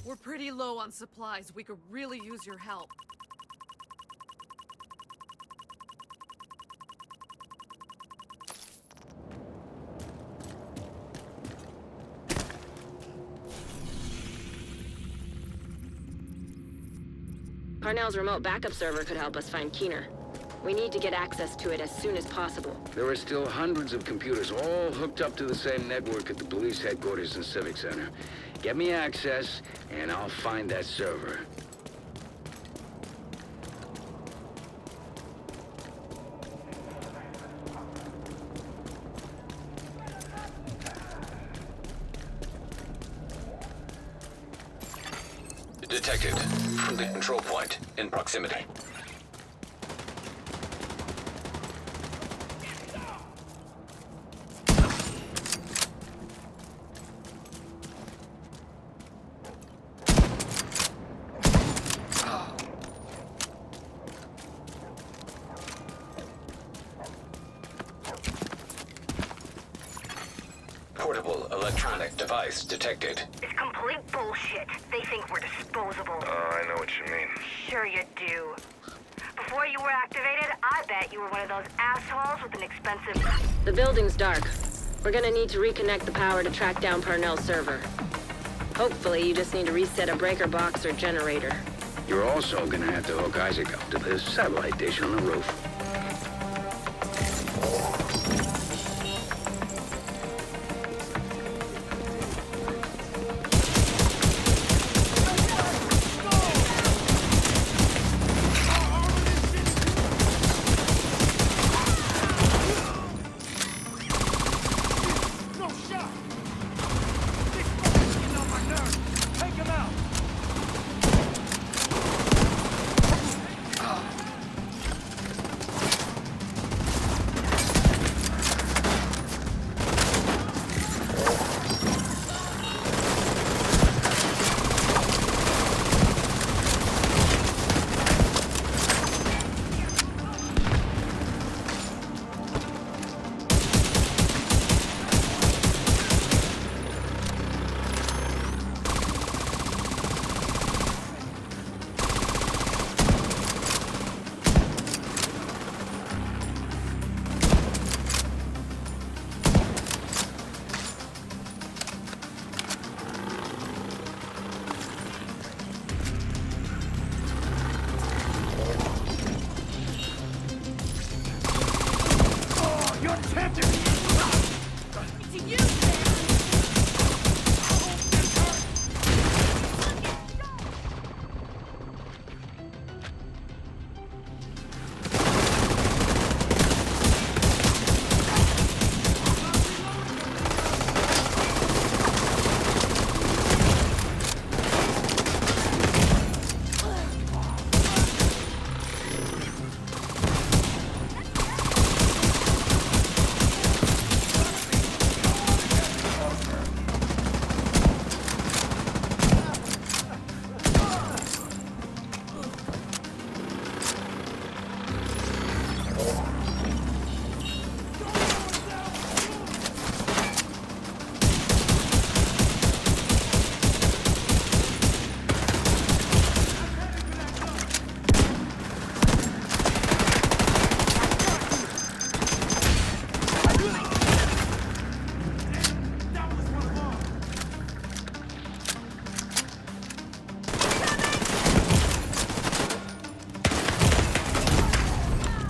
We're pretty low on supplies. We could really use your help. Parnell's remote backup server could help us find Keener. We need to get access to it as soon as possible. There are still hundreds of computers all hooked up to the same network at the police headquarters and Civic Center. Get me access, and I'll find that server. Detected. Friendly control point in proximity. Portable electronic device detected. It's complete bullshit. They think we're disposable. I know what you mean. Sure you do. Before you were activated, I bet you were one of those assholes with an expensive... The building's dark. We're gonna need to reconnect the power to track down Parnell's server. Hopefully, you just need to reset a breaker box or generator. You're also gonna have to hook Isaac up to the satellite dish on the roof.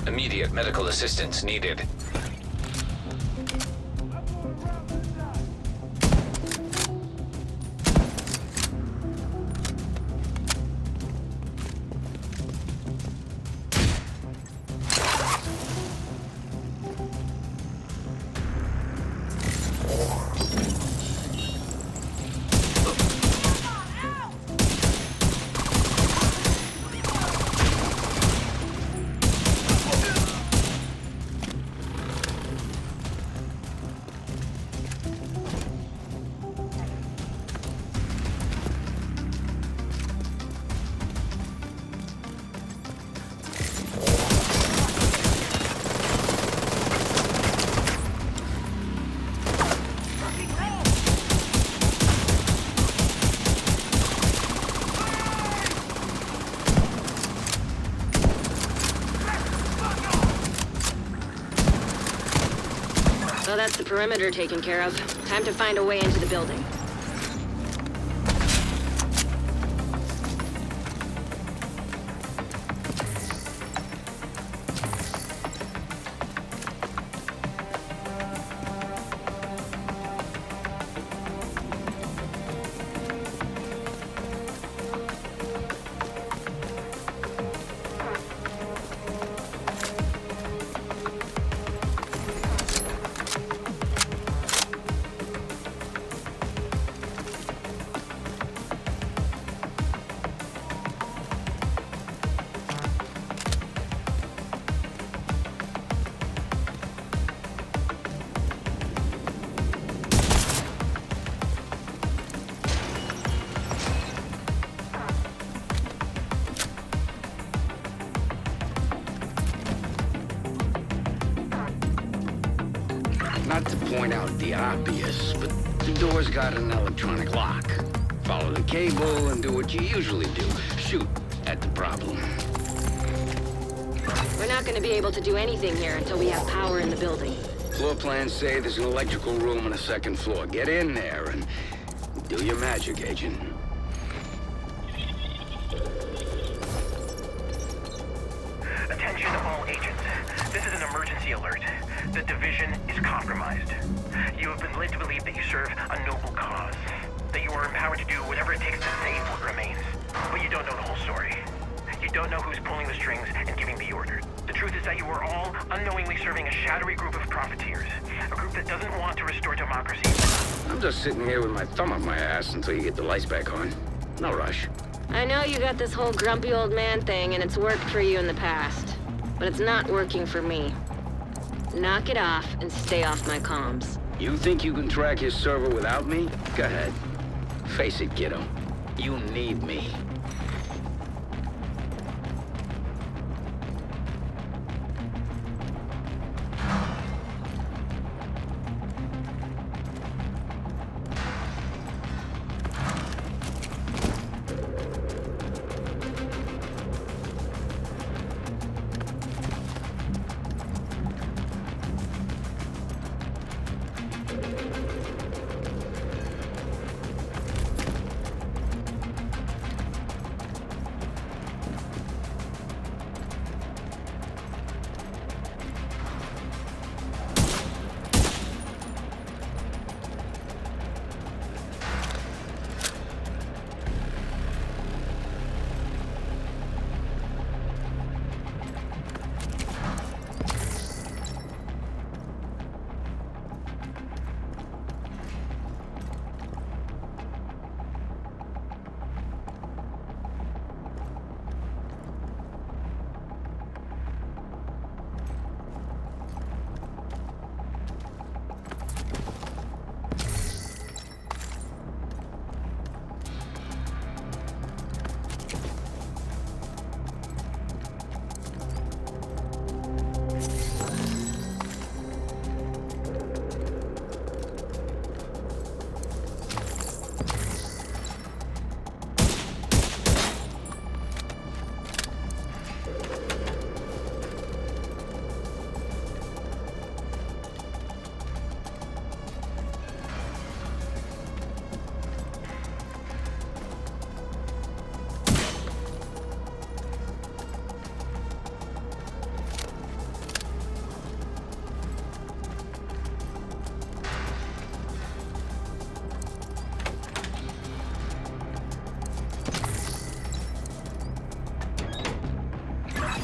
Immediate medical assistance needed. that's the perimeter taken care of. Time to find a way into the building. Not to point out the obvious, but the door's got an electronic lock. Follow the cable and do what you usually do. Shoot at the problem. We're not gonna be able to do anything here until we have power in the building. Floor plans say there's an electrical room on the second floor. Get in there and do your magic, Agent. Attention all agents. This is an emergency alert. The division is compromised. You have been led to believe that you serve a noble cause, that you are empowered to do whatever it takes to save what remains. But you don't know the whole story. You don't know who's pulling the strings and giving the orders. The truth is that you are all unknowingly serving a shadowy group of profiteers, a group that doesn't want to restore democracy. I'm just sitting here with my thumb up my ass until you get the lights back on. No rush. I know you got this whole grumpy old man thing, and it's worked for you in the past. But it's not working for me. Knock it off and stay off my comms. You think you can track his server without me? Go ahead. Face it, kiddo. You need me.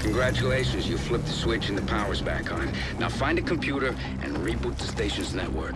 Congratulations, you flipped the switch and the power's back on. Now find a computer and reboot the station's network.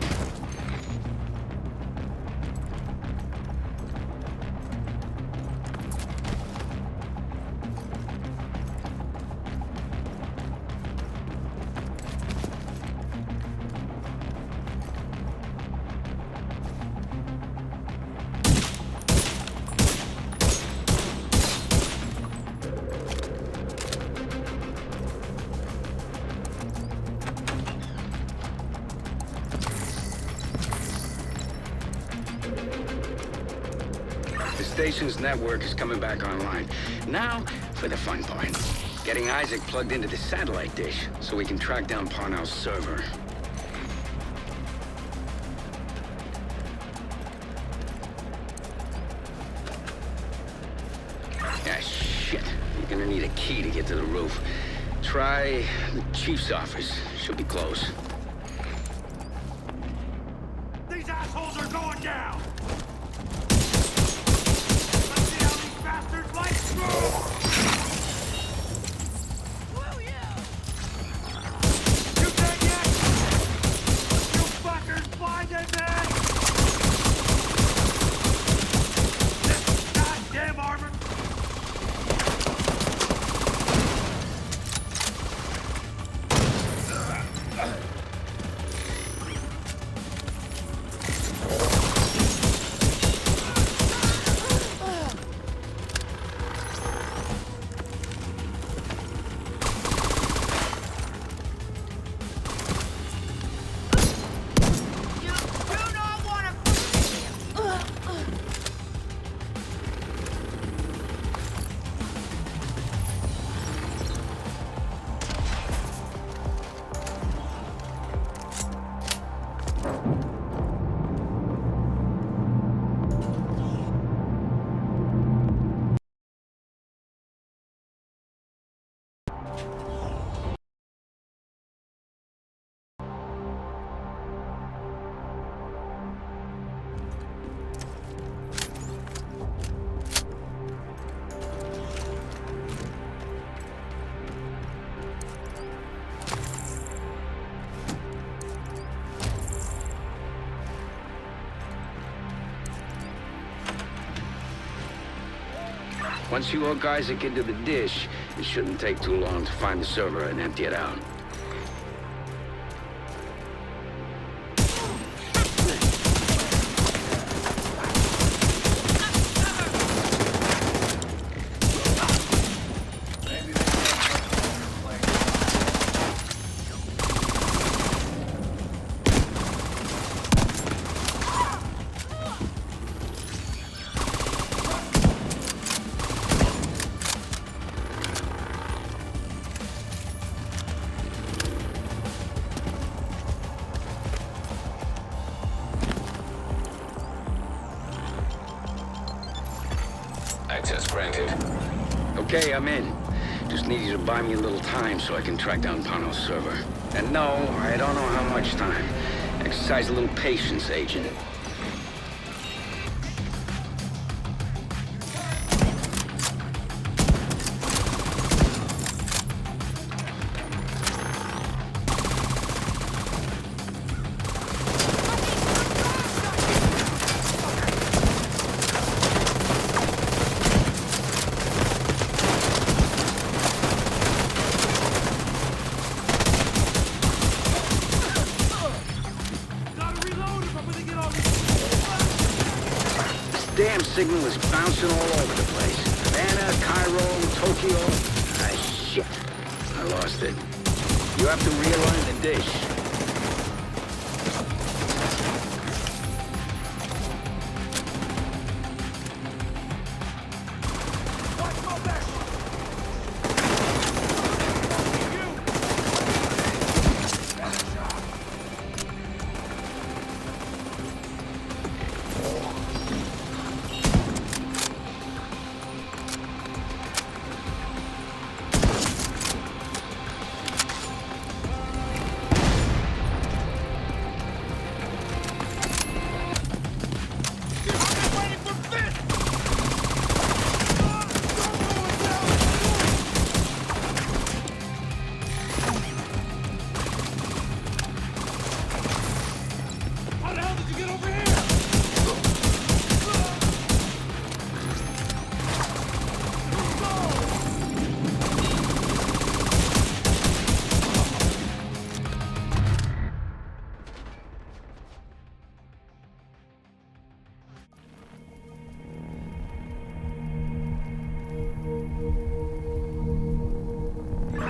The station's network is coming back online. Now, for the fun part. Getting Isaac plugged into the satellite dish so we can track down Parnell's server. Ah, shit. You're gonna need a key to get to the roof. Try the chief's office. She'll be close. These assholes are going down! Let's see how these bastards like through! You dead yet? You fuckers blinded me! This goddamn armor... Once you all guys are into the dish, it shouldn't take too long to find the server and empty it out. Access granted. Okay, I'm in. Just need you to buy me a little time so I can track down Pano's server. And no, I don't know how much time. Exercise a little patience, Agent. Damn signal is bouncing all over the place. Havana, Cairo, Tokyo. Ah, shit. I lost it. You have to realign the dish.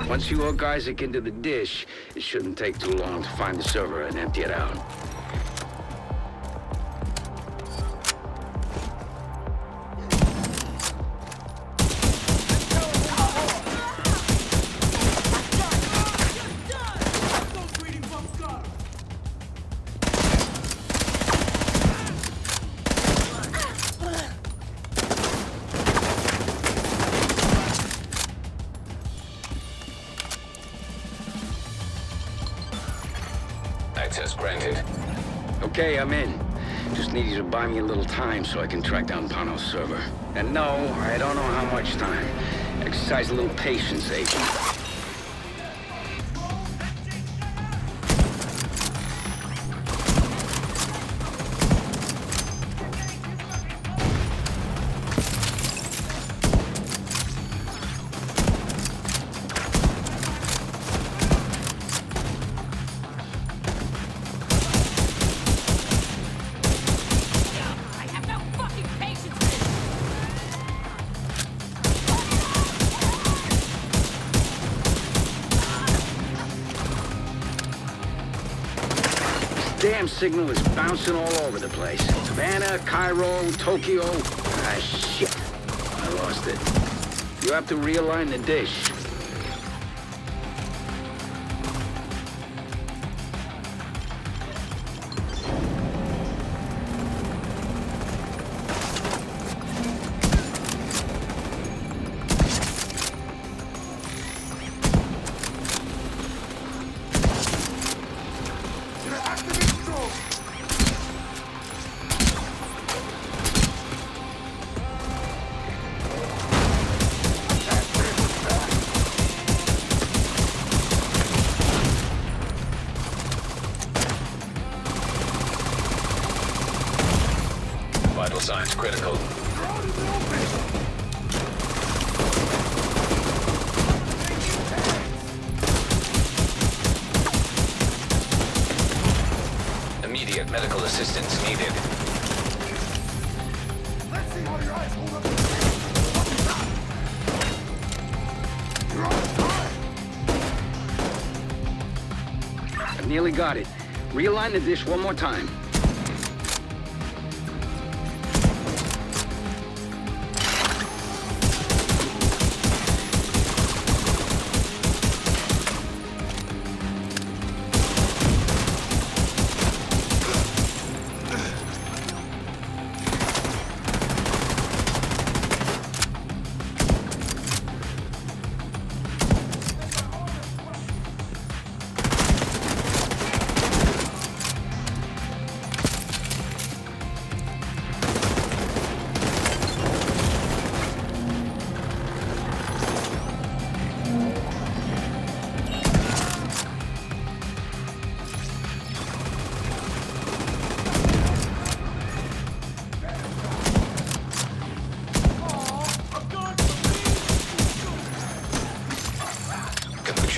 Once you all guys are into the dish, it shouldn't take too long to find the server and empty it out. Okay, I'm in. Just need you to buy me a little time so I can track down Pano's server. And no, I don't know how much time. Exercise a little patience, Agent. Damn signal is bouncing all over the place. Savannah, Cairo, Tokyo. Ah, shit. I lost it. You have to realign the dish. Vital signs critical. Immediate medical assistance needed. Let's see how your eyes hold up. I nearly got it. Realign the dish one more time.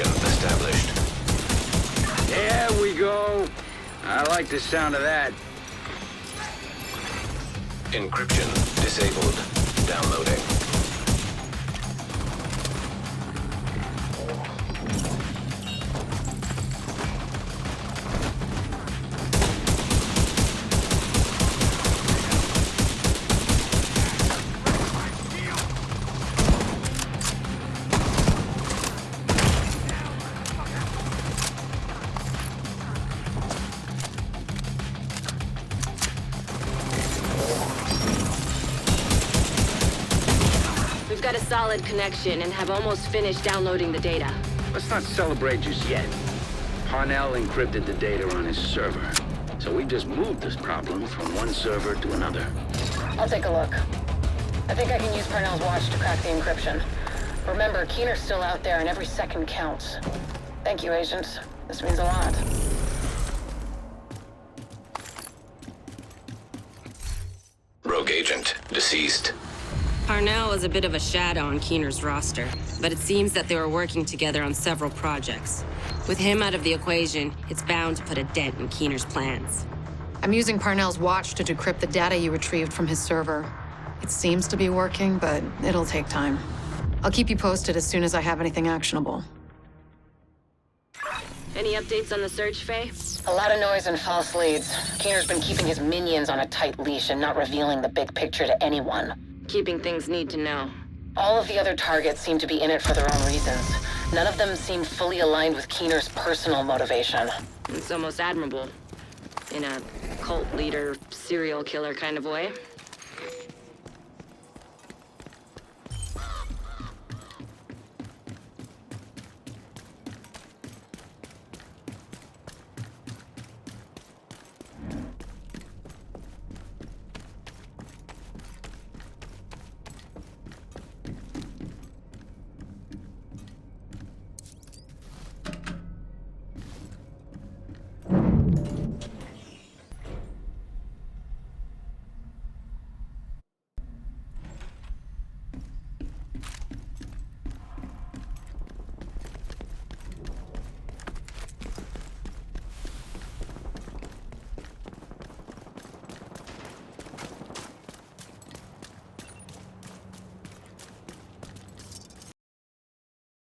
Established. There we go. I like the sound of that. Encryption disabled. Downloading. We've got a solid connection and have almost finished downloading the data. Let's not celebrate just yet. Parnell encrypted the data on his server. So we just moved this problem from one server to another. I'll take a look. I think I can use Parnell's watch to crack the encryption. Remember, Keener's still out there and every second counts. Thank you, agents. This means a lot. Rogue agent deceased. Parnell is a bit of a shadow on Keener's roster, but it seems that they were working together on several projects. With him out of the equation, it's bound to put a dent in Keener's plans. I'm using Parnell's watch to decrypt the data you retrieved from his server. It seems to be working, but it'll take time. I'll keep you posted as soon as I have anything actionable. Any updates on the search, Faye? A lot of noise and false leads. Keener's been keeping his minions on a tight leash and not revealing the big picture to anyone. Keeping things need to know. All of the other targets seem to be in it for their own reasons. None of them seem fully aligned with Keener's personal motivation. It's almost admirable. In a cult leader, serial killer kind of way.